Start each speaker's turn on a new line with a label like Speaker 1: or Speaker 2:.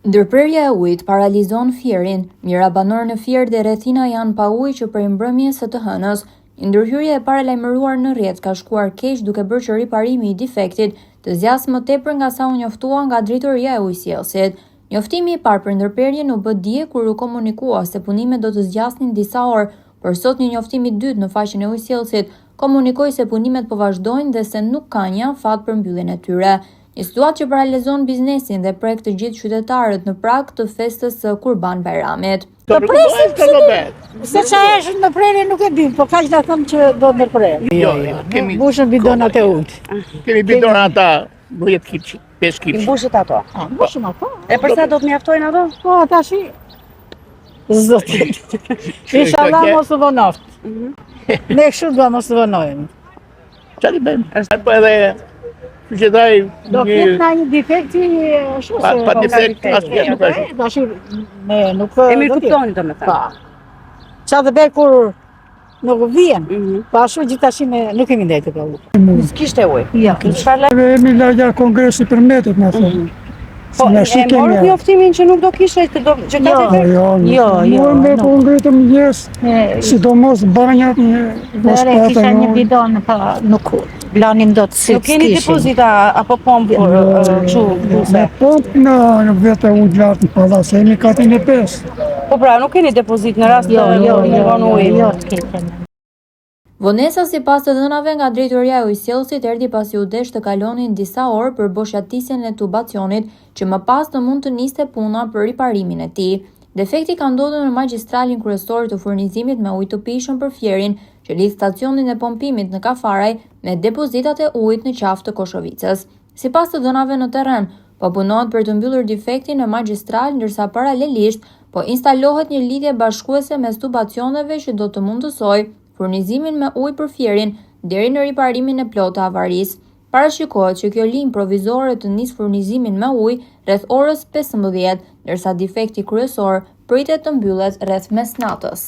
Speaker 1: Ndërprerja e ujit paralizon Fierin. Mijëra banor në Fier dhe rrethina janë pa ujë që prej mbrëmjes së të hënës. Një ndërhyrje e paralajmëruar në rrjet ka shkuar keq duke bërë që riparimi i defektit të zgjasë më tepër nga sa u njoftua nga drejtoria e ujësjellësit. Njoftimi i parë për ndërprerjen u bë dje kur u komunikua se punimet do të zgjasnin disa orë, por sot një njoftim i dytë në faqen e ujësjellësit komunikoi se punimet po vazhdojnë dhe se nuk ka një afat për mbylljen e tyre. Një situatë që paralizon biznesin dhe prek të gjithë qytetarët në prag të festës së Kurban Bayramit.
Speaker 2: Të presim se çfarë është në prerje nuk e di, po kaq na thënë që do të ndërprerë.
Speaker 3: Jo, kemi
Speaker 2: Mbushën bidonat e ujit.
Speaker 3: kemi bidona ata 10 kg, 5 kg.
Speaker 4: Mbushit ato.
Speaker 2: Mbushëm ato.
Speaker 4: E përsa do të mjaftojnë ato?
Speaker 2: Po tash Zotit. Inshallah mos u vonoft. Ne kështu do mos u vonojmë.
Speaker 3: Çfarë bëjmë? Po edhe qytetari
Speaker 2: Do ketë na një defekti ashtu se
Speaker 3: pa defekt asgjë nuk është.
Speaker 2: Tash ne nuk
Speaker 4: E mirë kuptoni domethënë.
Speaker 2: Pa. Çfarë të bëj kur nuk vjen? Po ashtu gjithtash ne nuk kemi ndaj të kallu.
Speaker 4: S'kishte ujë.
Speaker 2: Ja,
Speaker 4: Çfarë
Speaker 5: Jemi largja kongresit për metet, më thonë.
Speaker 4: Po, e morët njoftimin që nuk do kishte që ka defekt?
Speaker 5: Jo, me po ngritëm mëngjes, sidomos banjat
Speaker 2: Dhe kisha një bidon, pa nuk lanin dot si.
Speaker 4: Nuk keni depozita apo pompë kështu
Speaker 5: Me
Speaker 4: se.
Speaker 5: pompë në vete unë lartë në pallas, jemi katin e 5.
Speaker 4: Po pra, nuk keni depozit në rast të mungon uji.
Speaker 2: Jo, t'keten.
Speaker 1: Vonesa sipas të dhënave nga drejtoria e ujësjellësit erdhi pasi u desh të kalonin disa orë për boshatisjen e tubacionit që më pas të mund të niste puna për riparimin e tij. Defekti ka ndodhur në magjistralin kryesor të furnizimit me ujë të pijshëm për Fierin, që lidh stacionin e pompimit në Kafaraj me depozitat e ujit në qafë të Koshovicës. Sipas të dhënave në terren, po punohet për të mbyllur defektin në magjistral, ndërsa paralelisht po instalohet një lidhje bashkuese mes tubacioneve që do të mundësojë furnizimin me ujë për Fierin deri në riparimin e plotë të avarisë. Parashikohet që kjo linjë provizore të nisë furnizimin me ujë rreth orës 15, ndërsa defekti kryesor pritet të mbyllet rreth mesnatës.